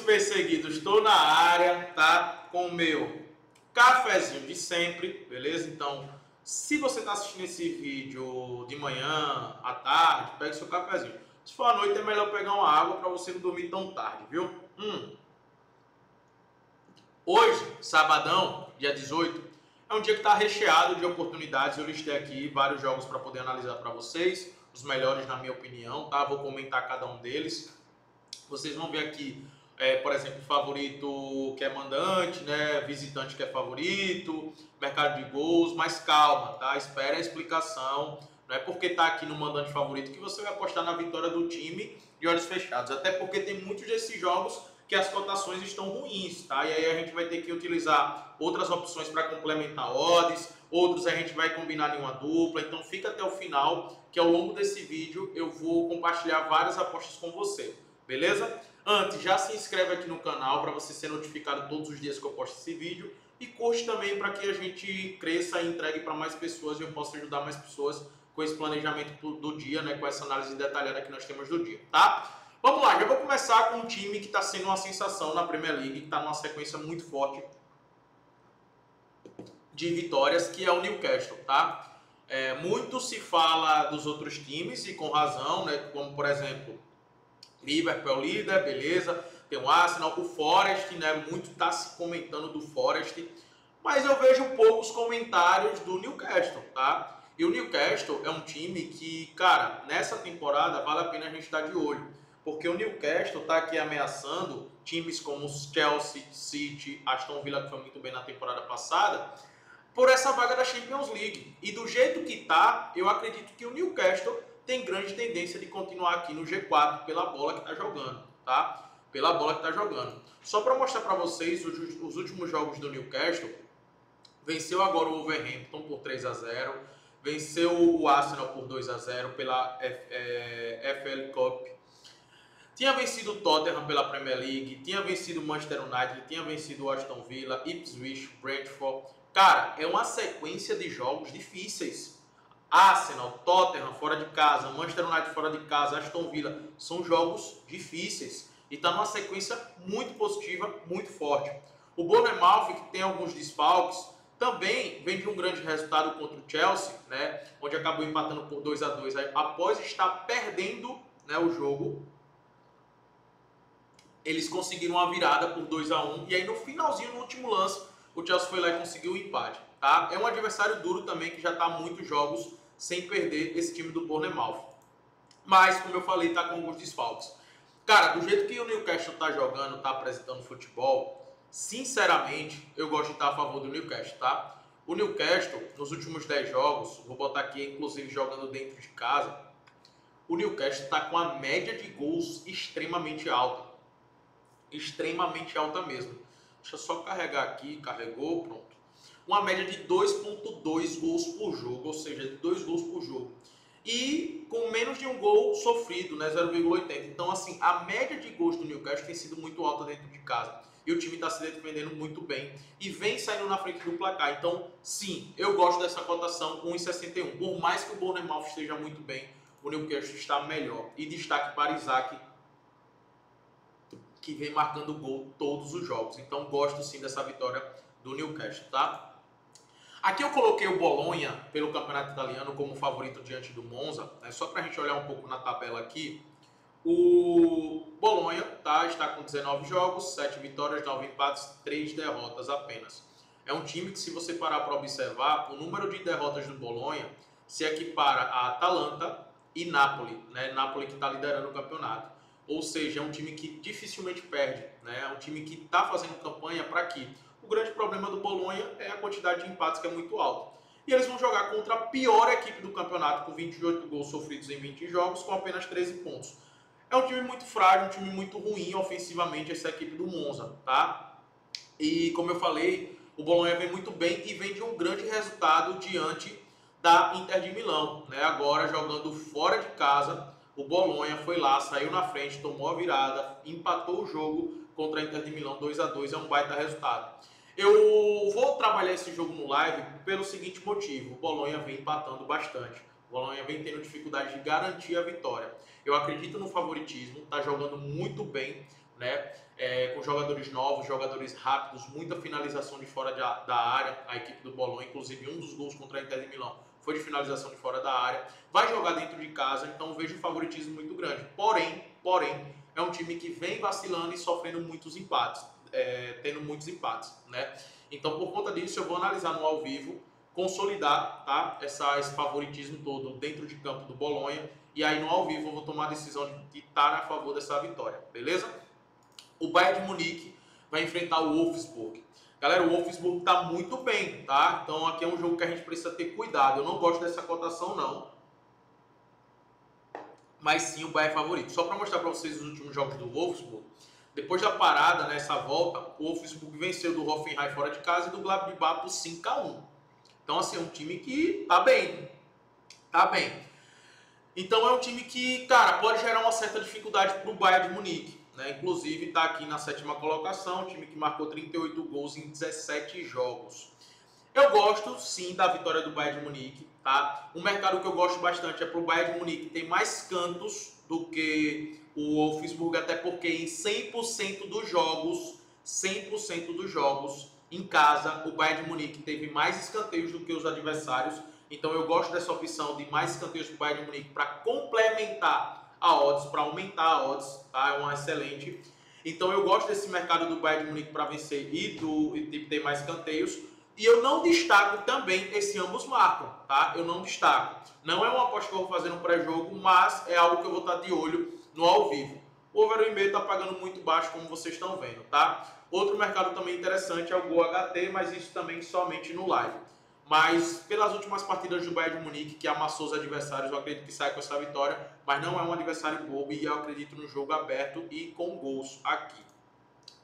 perseguidos, estou na área, tá? Com o meu cafezinho de sempre, beleza? Então, se você está assistindo esse vídeo de manhã, à tarde, pegue seu cafezinho. Se for à noite, é melhor pegar uma água para você não dormir tão tarde, viu? Hoje, sabadão, dia 18, é um dia que está recheado de oportunidades. Eu listei aqui vários jogos para poder analisar para vocês, os melhores na minha opinião, tá? Vou comentar cada um deles. Vocês vão ver aqui, por exemplo, favorito que é mandante, né? Visitante que é favorito, mercado de gols, mas calma, tá? Espere a explicação. Não é porque tá aqui no mandante favorito que você vai apostar na vitória do time de olhos fechados. Até porque tem muitos desses jogos que as cotações estão ruins, tá? E aí a gente vai ter que utilizar outras opções para complementar odds, outros a gente vai combinar em uma dupla. Então fica até o final, que ao longo desse vídeo eu vou compartilhar várias apostas com você. Beleza? Antes, já se inscreve aqui no canal para você ser notificado todos os dias que eu posto esse vídeo. E curte também para que a gente cresça e entregue para mais pessoas e eu possa ajudar mais pessoas com esse planejamento do dia, né? Com essa análise detalhada que nós temos do dia, tá? Vamos lá, já vou começar com um time que está sendo uma sensação na Premier League, que está numa sequência muito forte de vitórias, que é o Newcastle, tá? Muito se fala dos outros times e com razão, né? Como, por exemplo, Liverpool é o líder, beleza. Tem o Arsenal, o Forest, né? Muito está se comentando do Forest, mas eu vejo poucos comentários do Newcastle, tá? E o Newcastle é um time que, cara, nessa temporada vale a pena a gente estar de olho, porque o Newcastle está aqui ameaçando times como o Chelsea, City, Aston Villa, que foi muito bem na temporada passada, por essa vaga da Champions League. E do jeito que tá, eu acredito que o Newcastle tem grande tendência de continuar aqui no G4 pela bola que está jogando, tá? Pela bola que está jogando. Só para mostrar para vocês os últimos jogos do Newcastle, venceu agora o Wolverhampton por 3-0, venceu o Arsenal por 2-0 pela FL Cup, tinha vencido o Tottenham pela Premier League, tinha vencido o Manchester United, tinha vencido o Aston Villa, Ipswich, Brentford. Cara, é uma sequência de jogos difíceis. Arsenal, Tottenham fora de casa, Manchester United fora de casa, Aston Villa, são jogos difíceis e está numa sequência muito positiva, muito forte. O Bournemouth, que tem alguns desfalques, também vem de um grande resultado contra o Chelsea, né, onde acabou empatando por 2-2 após estar perdendo, né, o jogo. Eles conseguiram uma virada por 2-1 e aí no finalzinho, no último lance, o Chelsea foi lá e conseguiu o empate, tá? É um adversário duro também que já está há muitos jogos sem perder, esse time do Bournemouth. Mas, como eu falei, está com alguns desfalques. Cara, do jeito que o Newcastle está jogando, está apresentando futebol, sinceramente, eu gosto de estar a favor do Newcastle, tá? O Newcastle, nos últimos 10 jogos, vou botar aqui, inclusive, jogando dentro de casa, o Newcastle está com a média de gols extremamente alta. Extremamente alta mesmo. Deixa eu só carregar aqui, carregou, pronto. Uma média de 2,2 gols por jogo, ou seja, de 2 gols por jogo. E com menos de um gol sofrido, né, 0,80. Então, assim, a média de gols do Newcastle tem sido muito alta dentro de casa. E o time está se defendendo muito bem e vem saindo na frente do placar. Então, sim, eu gosto dessa cotação 1,61. Por mais que o Bournemouth esteja muito bem, o Newcastle está melhor. E destaque para Isaac, que vem marcando gol todos os jogos. Então, gosto sim dessa vitória do Newcastle, tá? Aqui eu coloquei o Bolonha pelo campeonato italiano como favorito diante do Monza, né? Só para a gente olhar um pouco na tabela aqui. O Bolonha, tá, está com 19 jogos, 7 vitórias, 9 empates, 3 derrotas apenas. É um time que, se você parar para observar, o número de derrotas do Bolonha se equipara a Atalanta e Napoli, né? Napoli que está liderando o campeonato. Ou seja, é um time que dificilmente perde, né? É um time que está fazendo campanha para quê? O grande problema do Bolonha é a quantidade de empates, que é muito alta. E eles vão jogar contra a pior equipe do campeonato, com 28 gols sofridos em 20 jogos, com apenas 13 pontos. É um time muito frágil, um time muito ruim ofensivamente, essa equipe do Monza, tá? E como eu falei, o Bolonha vem muito bem e vem de um grande resultado diante da Inter de Milão, né? Agora jogando fora de casa, o Bolonha foi lá, saiu na frente, tomou a virada, empatou o jogo contra a Inter de Milão 2-2, é um baita resultado. Eu vou trabalhar esse jogo no live pelo seguinte motivo: o Bolonha vem empatando bastante, o Bolonha vem tendo dificuldade de garantir a vitória. Eu acredito no favoritismo, está jogando muito bem, né? jogadores rápidos, muita finalização de fora da área, a equipe do Bolonha, inclusive um dos gols contra a Inter de Milão foi de finalização de fora da área, vai jogar dentro de casa, então vejo um favoritismo muito grande. Porém, é um time que vem vacilando e sofrendo muitos empates, tendo muitos empates, né? Então, por conta disso, eu vou analisar no ao vivo, consolidar, tá, esse favoritismo todo dentro de campo do Bolonha, e aí no ao vivo eu vou tomar a decisão de estar a favor dessa vitória, beleza? O Bayern de Munique vai enfrentar o Wolfsburg. Galera, o Wolfsburg está muito bem, tá? Então aqui é um jogo que a gente precisa ter cuidado. Eu não gosto dessa cotação, não. Mas sim, o Bayern é favorito. Só para mostrar para vocês os últimos jogos do Wolfsburg. Depois da parada, nessa volta, o Wolfsburg venceu do Hoffenheim fora de casa e do Gladbach por 5-1. Então, assim, é um time que tá bem. Tá bem. Então, é um time que, cara, pode gerar uma certa dificuldade para o Bayern de Munique. Né? Inclusive, está aqui na 7ª colocação, um time que marcou 38 gols em 17 jogos. Eu gosto, sim, da vitória do Bayern de Munique. Tá? Um mercado que eu gosto bastante é para o Bayern de Munique. Tem mais cantos do que o Wolfsburg, até porque em 100% dos jogos em casa, o Bayern de Munique teve mais escanteios do que os adversários. Então eu gosto dessa opção de mais escanteios para o Bayern de Munique para complementar a odds, para aumentar a odds, tá? É uma excelente. Então eu gosto desse mercado do Bayern de Munique para vencer e ter mais escanteios. E eu não destaco também esse ambos marcam, tá? Eu não destaco. Não é uma aposta que eu vou fazer no pré-jogo, mas é algo que eu vou estar de olho no ao vivo. O over 1,5 está pagando muito baixo, como vocês estão vendo, tá? Outro mercado também interessante é o Gol HT, mas isso também somente no live. Mas pelas últimas partidas do Bayern de Munique, que amassou os adversários, eu acredito que sai com essa vitória, mas não é um adversário bobo e eu acredito no jogo aberto e com gols aqui.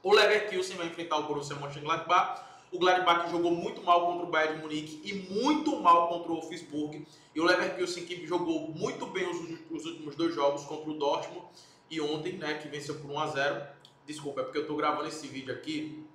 O Leverkusen vai enfrentar o Borussia Mönchengladbach. O Gladbach jogou muito mal contra o Bayern de Munique e muito mal contra o Wolfsburg. E o Leverkusen que jogou muito bem os últimos 2 jogos contra o Dortmund e ontem, né, que venceu por 1-0. Desculpa, é porque eu estou gravando esse vídeo aqui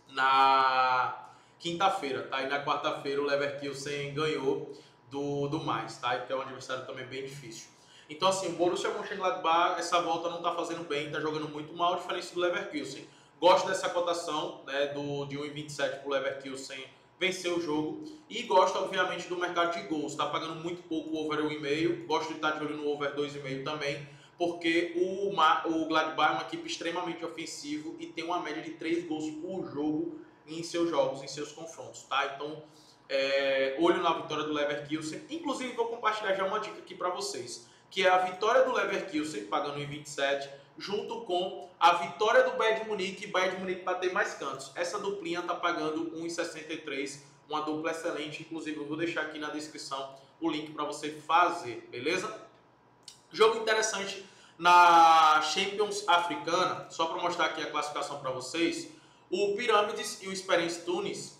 na quinta-feira, tá? E na quarta-feira o Leverkusen ganhou do mais, tá? Que é um adversário também bem difícil. Então, assim, o Borussia Mönchengladbach, essa volta não tá fazendo bem, tá jogando muito mal, a diferença do Leverkusen. Gosto dessa cotação, né, de 1,27 pro Leverkusen vencer o jogo. E gosto, obviamente, do mercado de gols. Tá pagando muito pouco o over 1,5. Gosto de estar de olho no over 2,5 também, porque o Gladbach é uma equipe extremamente ofensiva e tem uma média de 3 gols por jogo em seus jogos, em seus confrontos, tá? Então, olho na vitória do Leverkusen. Inclusive, vou compartilhar já uma dica aqui para vocês, que é a vitória do Leverkusen, pagando em 27, junto com a vitória do Bayern de Munique, e Bayern de Munique para ter mais cantos. Essa duplinha tá pagando 1,63, uma dupla excelente. Inclusive, eu vou deixar aqui na descrição o link para você fazer, beleza? Jogo interessante na Champions Africana, só para mostrar aqui a classificação para vocês. O Pirâmides e o Esperance Tunis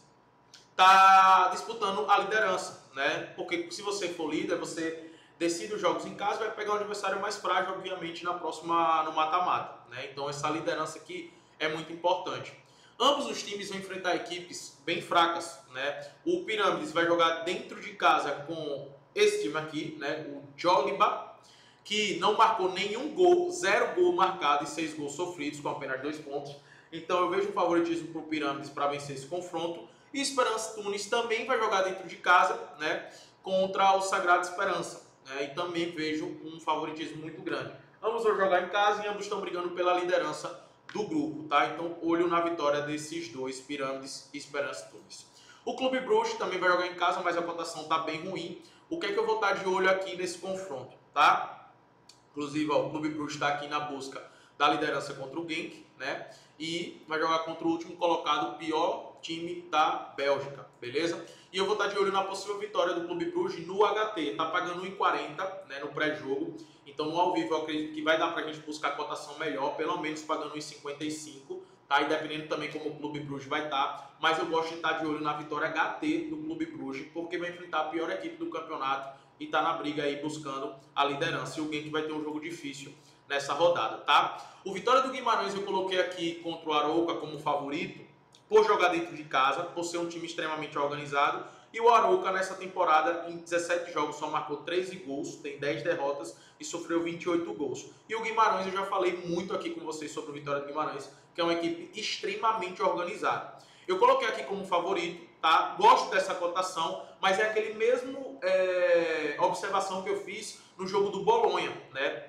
tá disputando a liderança, né? Porque se você for líder, você decide os jogos em casa, vai pegar um adversário mais frágil, obviamente, no mata-mata, né? Então essa liderança aqui é muito importante. Ambos os times vão enfrentar equipes bem fracas, né? O Pirâmides vai jogar dentro de casa com esse time aqui, né? O Joliba, que não marcou nenhum gol, 0 gol marcado e 6 gols sofridos, com apenas 2 pontos. Então eu vejo um favoritismo para o Pirâmides para vencer esse confronto. E Esperance Tunis também vai jogar dentro de casa, né, contra o Sagrado Esperança. Né, e também vejo um favoritismo muito grande. Ambos vão jogar em casa e ambos estão brigando pela liderança do grupo. Tá? Então olho na vitória desses dois, Pirâmides e Esperance Tunis. O Clube Bruges também vai jogar em casa, mas a cotação está bem ruim. O que é que eu vou estar de olho aqui nesse confronto? Tá? Inclusive, ó, o Clube Bruges está aqui na busca da liderança contra o Genk, né? E vai jogar contra o último colocado, o pior time da Bélgica, beleza? E eu vou estar de olho na possível vitória do Clube Bruges no HT, tá pagando 1,40, né, no pré-jogo. Então no ao vivo eu acredito que vai dar pra gente buscar a cotação melhor, pelo menos pagando 1,55, tá? E dependendo também como o Clube Bruges vai estar, mas eu gosto de estar de olho na vitória HT do Clube Bruges, porque vai enfrentar a pior equipe do campeonato e tá na briga aí buscando a liderança. E o Genk vai ter um jogo difícil nessa rodada, tá? O Vitória do Guimarães eu coloquei aqui contra o Arouca como favorito, por jogar dentro de casa, por ser um time extremamente organizado E o Arouca, nessa temporada, em 17 jogos, só marcou 13 gols, tem 10 derrotas e sofreu 28 gols. E o Guimarães, eu já falei muito aqui com vocês sobre o Vitória de Guimarães, que é uma equipe extremamente organizada. Eu coloquei aqui como favorito, tá? Gosto dessa cotação, mas é aquele mesmo observação que eu fiz no jogo do Bolonha, né?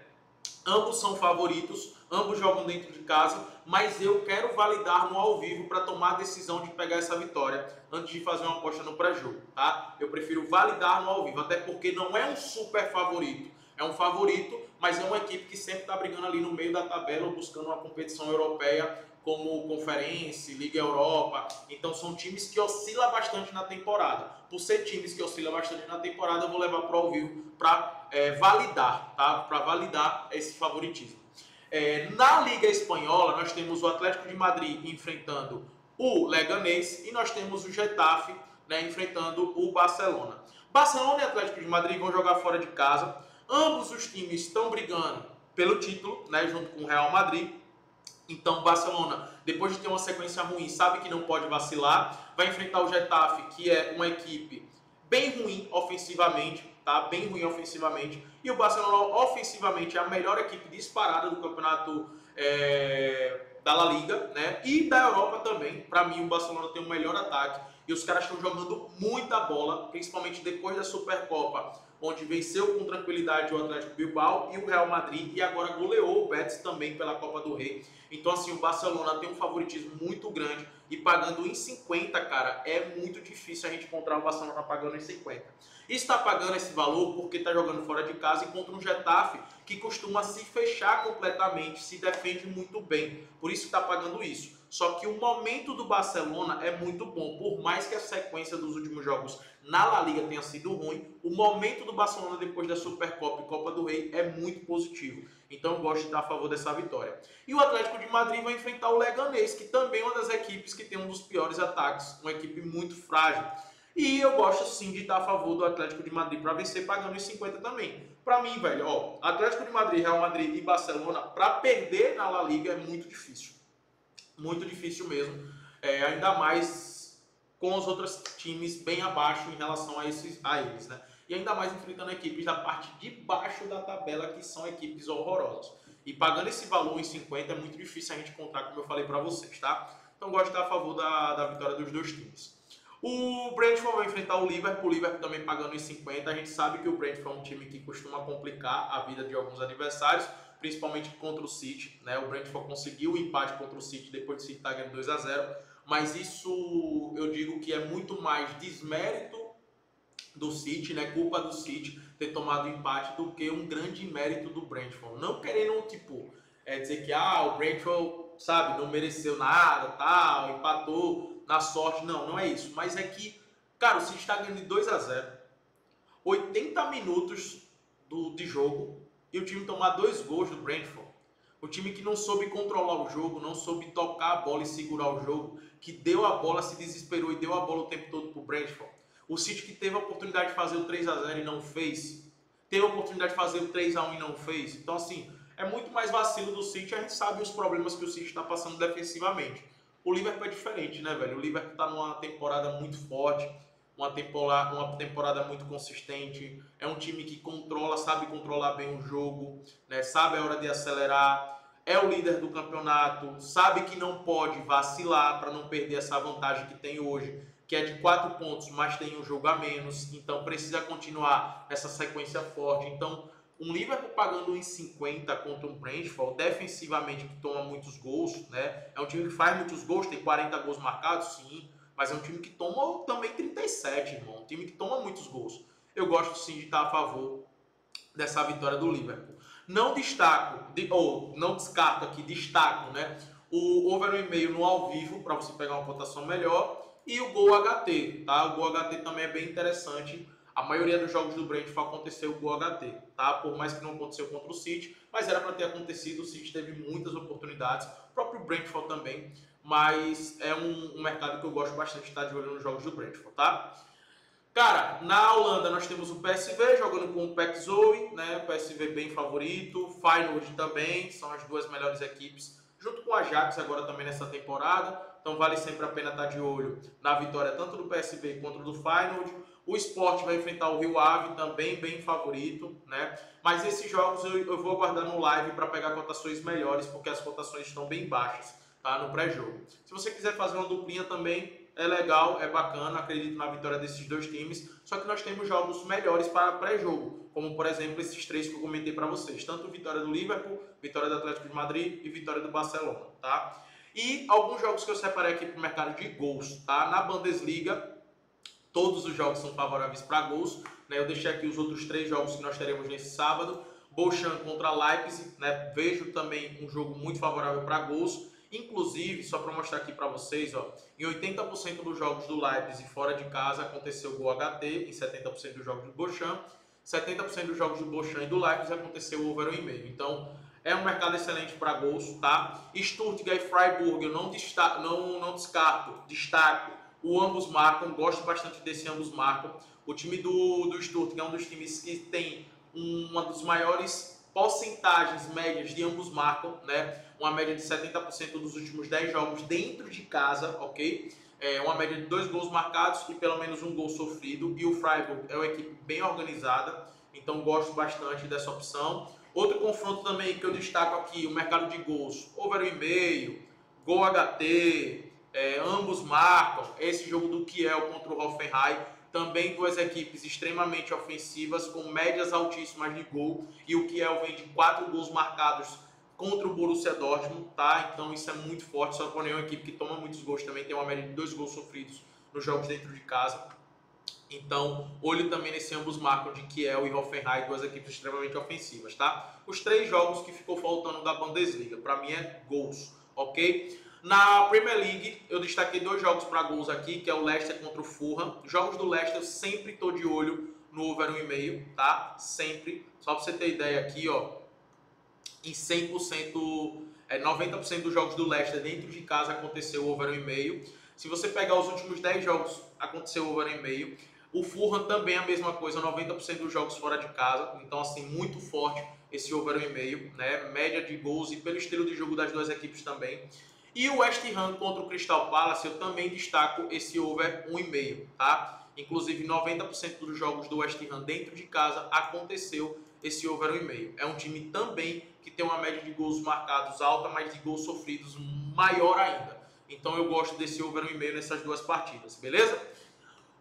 Ambos são favoritos, ambos jogam dentro de casa, mas eu quero validar no ao vivo para tomar a decisão de pegar essa vitória antes de fazer uma aposta no pré-jogo, tá? Eu prefiro validar no ao vivo, até porque não é um super favorito, é um favorito, mas é uma equipe que sempre está brigando ali no meio da tabela, buscando uma competição europeia como Conferência, Liga Europa. Então são times que oscilam bastante na temporada. Por ser times que oscilam bastante na temporada, eu vou levar para o ao vivo para validar, tá? Para validar esse favoritismo. Na Liga Espanhola, nós temos o Atlético de Madrid enfrentando o Leganés e nós temos o Getafe, né, enfrentando o Barcelona. Barcelona e Atlético de Madrid vão jogar fora de casa. Ambos os times estão brigando pelo título, né, junto com o Real Madrid. Então o Barcelona, depois de ter uma sequência ruim, sabe que não pode vacilar. Vai enfrentar o Getafe, que é uma equipe bem ruim ofensivamente, tá? Bem ruim ofensivamente. E o Barcelona ofensivamente é a melhor equipe disparada do campeonato da La Liga, né? E da Europa também. Para mim, o Barcelona tem o melhor ataque. E os caras estão jogando muita bola, principalmente depois da Supercopa, onde venceu com tranquilidade o Atlético Bilbao e o Real Madrid, e agora goleou o Betis também pela Copa do Rei. Então, assim, o Barcelona tem um favoritismo muito grande, e pagando em 50, cara, é muito difícil a gente encontrar o Barcelona pagando em 50. E está pagando esse valor porque está jogando fora de casa e contra um Getafe que costuma se fechar completamente, se defende muito bem. Por isso está pagando isso. Só que o momento do Barcelona é muito bom. Por mais que a sequência dos últimos jogos na La Liga tenha sido ruim, o momento do Barcelona depois da Supercopa e Copa do Rei é muito positivo. Então eu gosto de estar a favor dessa vitória. E o Atlético de Madrid vai enfrentar o Leganés, que também é uma das equipes que tem um dos piores ataques, uma equipe muito frágil. E eu gosto sim de estar a favor do Atlético de Madrid para vencer pagando os 50 também. Para mim, velho, ó, Atlético de Madrid, Real Madrid e Barcelona, para perder na La Liga é muito difícil. Muito difícil mesmo. Ainda mais com os outros times bem abaixo em relação a eles, né? E ainda mais enfrentando equipes da parte de baixo da tabela, que são equipes horrorosas. E pagando esse valor em 50 é muito difícil a gente contar, como eu falei para vocês, tá? Então gosto de estar a favor da vitória dos dois times. O Brentford vai enfrentar o Liverpool também pagando em 50. A gente sabe que o Brentford é um time que costuma complicar a vida de alguns adversários, principalmente contra o City, né? O Brentford conseguiu o empate contra o City depois de City estar ganhando 2-0, mas isso eu digo que é muito mais desmérito do City, né? Culpa do City ter tomado o empate do que um grande mérito do Brentford. Não querendo, tipo, dizer que o Brentford, sabe, não mereceu nada, tal, empatou na sorte. Não, não é isso. Mas é que, cara, o City está ganhando de 2-0, 80 minutos de jogo, e o time tomar 2 gols do Brentford. O time que não soube controlar o jogo, não soube tocar a bola e segurar o jogo, que deu a bola, se desesperou e deu a bola o tempo todo pro Brentford. O City que teve a oportunidade de fazer o 3-0 e não fez. Teve a oportunidade de fazer o 3-1 e não fez. Então, assim, é muito mais vacilo do City. A gente sabe os problemas que o City está passando defensivamente. O Liverpool é diferente, né, velho? O Liverpool está numa temporada muito forte, uma temporada muito consistente. É um time que controla, sabe controlar bem o jogo, né? Sabe a hora de acelerar. É o líder do campeonato, sabe que não pode vacilar para não perder essa vantagem que tem hoje, que é de 4 pontos, mas tem um jogo a menos. Então precisa continuar essa sequência forte. Então, um Liverpool pagando em 50 contra um Brentford, defensivamente, que toma muitos gols, né? É um time que faz muitos gols, tem 40 gols marcados, sim, mas é um time que toma também 37, irmão. Um time que toma muitos gols. Eu gosto sim de estar a favor dessa vitória do Liverpool. Não descarto aqui, destaco, né? O over 1,5 no ao vivo, para você pegar uma cotação melhor, e o Gol HT, tá? O Gol HT também é bem interessante. A maioria dos jogos do Brentford aconteceu o Gol HT, tá? Por mais que não aconteceu contra o City, mas era para ter acontecido. O City teve muitas oportunidades, o próprio Brentford também, mas é um mercado que eu gosto bastante de estar de olho nos jogos do Brentford, tá? Cara, na Holanda nós temos o PSV jogando com o PEC-Zwolle, né? O PSV bem favorito, Feyenoord também, são as duas melhores equipes junto com o Ajax agora também nessa temporada. Então vale sempre a pena estar de olho na vitória tanto do PSV quanto do Feyenoord. O Sport vai enfrentar o Rio Ave, também bem favorito, né? Mas esses jogos eu vou aguardar no live para pegar cotações melhores, porque as cotações estão bem baixas, tá? No pré-jogo. Se você quiser fazer uma duplinha também, é legal, é bacana, acredito na vitória desses dois times, só que nós temos jogos melhores para pré-jogo, como por exemplo esses três que eu comentei para vocês, tanto vitória do Liverpool, vitória do Atlético de Madrid e vitória do Barcelona, tá? E alguns jogos que eu separei aqui para o mercado de gols, tá? Na Bundesliga, todos os jogos são favoráveis para gols, né? Eu deixei aqui os outros três jogos que nós teremos nesse sábado. Bochum contra Leipzig, né? Vejo também um jogo muito favorável para gols. Inclusive, só para mostrar aqui para vocês, ó, em 80% dos jogos do Leipzig fora de casa aconteceu gol HT, em 70% dos jogos do Bochum, 70% dos jogos do Bochum e do Leipzig aconteceu over 1,5. Então, é um mercado excelente para gols, tá? Stuttgart e Freiburg, eu não descarto, destaco. O ambos marcam, gosto bastante desse ambos marcam. O time do Stuttgart é um dos times que tem uma das maiores porcentagens médias de ambos marcam, né? Uma média de 70% dos últimos 10 jogos dentro de casa, ok? Uma média de 2 gols marcados e pelo menos um gol sofrido. E o Freiburg é uma equipe bem organizada, então gosto bastante dessa opção. Outro confronto também que eu destaco aqui, o mercado de gols, over 1,5, gol HT, ambos marcam. Esse jogo do Kiel contra o Hoffenheim, também duas equipes extremamente ofensivas, com médias altíssimas de gol, e o Kiel vem de 4 gols marcados contra o Borussia Dortmund, tá? Então isso é muito forte, só porém é uma equipe que toma muitos gols, também tem uma média de 2 gols sofridos nos jogos dentro de casa. Então, olho também nesse ambos marcam de Kiel e Hoffenheim, duas equipes extremamente ofensivas, tá? Os 3 jogos que ficou faltando da Bundesliga, para mim é gols, ok? Na Premier League, eu destaquei 2 jogos para gols aqui, que é o Leicester contra o Fulham. Jogos do Leicester eu sempre estou de olho no over 1,5, tá? Sempre. Só para você ter ideia aqui, ó, em 100%, 90% dos jogos do Leicester dentro de casa aconteceu over 1,5. Se você pegar os últimos 10 jogos, aconteceu over 1,5. O Fulham também é a mesma coisa, 90% dos jogos fora de casa. Então, assim, muito forte esse over 1,5, né? Média de gols e pelo estilo de jogo das duas equipes também. E o West Ham contra o Crystal Palace, eu também destaco esse over 1,5, tá? Inclusive, 90% dos jogos do West Ham dentro de casa aconteceu esse over 1,5. É um time também que tem uma média de gols marcados alta, mas de gols sofridos maior ainda. Então, eu gosto desse over 1,5 nessas duas partidas, beleza?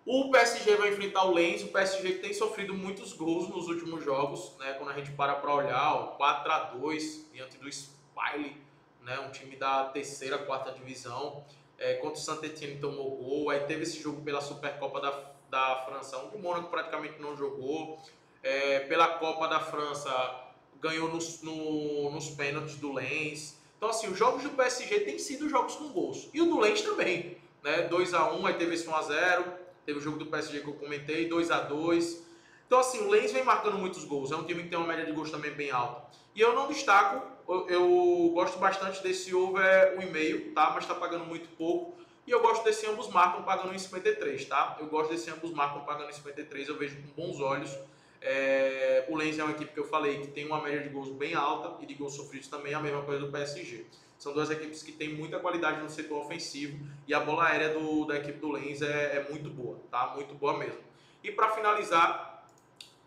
O PSG vai enfrentar o Lens, o PSG que tem sofrido muitos gols nos últimos jogos, né? Quando a gente para olhar, ó, 4-2 diante do Spile, né? Um time da terceira, quarta divisão, contra o Saint-Étienne tomou gol, aí teve esse jogo pela Supercopa da França, onde o Mônaco praticamente não jogou, pela Copa da França ganhou nos pênaltis do Lens. Então assim, os jogos do PSG têm sido jogos com gols, e o do Lens também, né? 2-1, aí teve esse 1-0, teve o jogo do PSG que eu comentei, 2-2. Então assim, o Lens vem marcando muitos gols, é um time que tem uma média de gols também bem alta. E eu não destaco, eu gosto bastante desse over 1,5, tá? Mas tá pagando muito pouco. E eu gosto desse ambos marcam pagando em 53, tá? Eu gosto desse ambos marcam pagando em 53, eu vejo com bons olhos. O Lens é uma equipe que eu falei que tem uma média de gols bem alta e de gols sofridos também, a mesma coisa do PSG. São duas equipes que têm muita qualidade no setor ofensivo e a bola aérea da equipe do Lens é muito boa, tá? Muito boa mesmo. E para finalizar,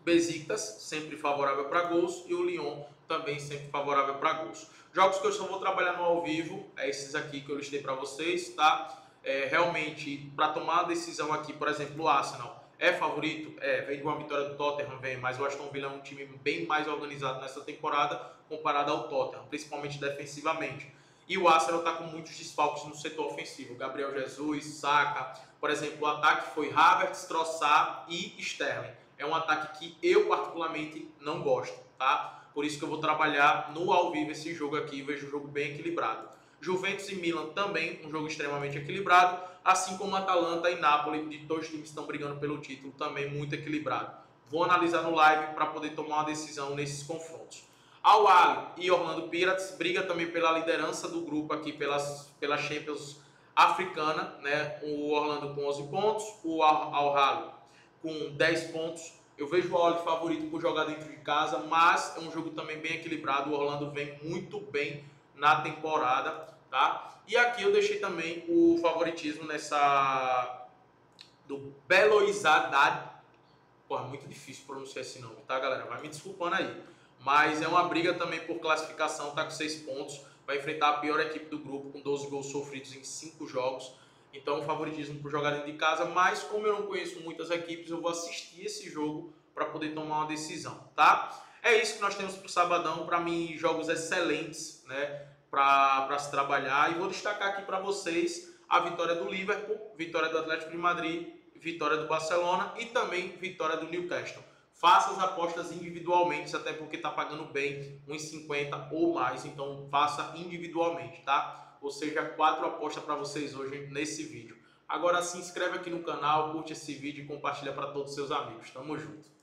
Besiktas, sempre favorável para gols, e o Lyon também sempre favorável para gols. Jogos que eu só vou trabalhar no ao vivo, é esses aqui que eu listei para vocês, tá? Realmente, para tomar a decisão aqui, por exemplo, o Arsenal é favorito? Vem de uma vitória do Tottenham, vem, mas o Aston Villa é um time bem mais organizado nessa temporada comparado ao Tottenham, principalmente defensivamente. E o Arsenal está com muitos desfalques no setor ofensivo. Gabriel Jesus, Saka, por exemplo, o ataque foi Havertz, Trossard e Sterling. É um ataque que eu particularmente não gosto, tá? Por isso que eu vou trabalhar no ao vivo esse jogo aqui, vejo um jogo bem equilibrado. Juventus e Milan também, um jogo extremamente equilibrado, assim como Atalanta e Napoli, de dois times que estão brigando pelo título, também muito equilibrado. Vou analisar no live para poder tomar uma decisão nesses confrontos. Al Ahly e Orlando Pirates briga também pela liderança do grupo aqui pela Champions africana, né? O Orlando com 11 pontos, o Al Ahly com 10 pontos. Eu vejo o Al Ahly favorito por jogar dentro de casa, mas é um jogo também bem equilibrado. O Orlando vem muito bem na temporada, tá? E aqui eu deixei também o favoritismo nessa do Belouizdad. Pô, é muito difícil pronunciar esse nome, tá, galera? Vai me desculpando aí. Mas é uma briga também por classificação, tá com 6 pontos. Vai enfrentar a pior equipe do grupo, com 12 gols sofridos em 5 jogos. Então, favoritismo por jogar dentro de casa. Mas, como eu não conheço muitas equipes, eu vou assistir esse jogo para poder tomar uma decisão, tá? É isso que nós temos para o sabadão. Para mim, jogos excelentes, né? Para se trabalhar. E vou destacar aqui para vocês a vitória do Liverpool, vitória do Atlético de Madrid, vitória do Barcelona e também vitória do Newcastle. Faça as apostas individualmente, até porque está pagando bem, uns 50 ou mais, então faça individualmente, tá? Ou seja, 4 apostas para vocês hoje nesse vídeo. Agora se inscreve aqui no canal, curte esse vídeo e compartilha para todos os seus amigos. Tamo junto!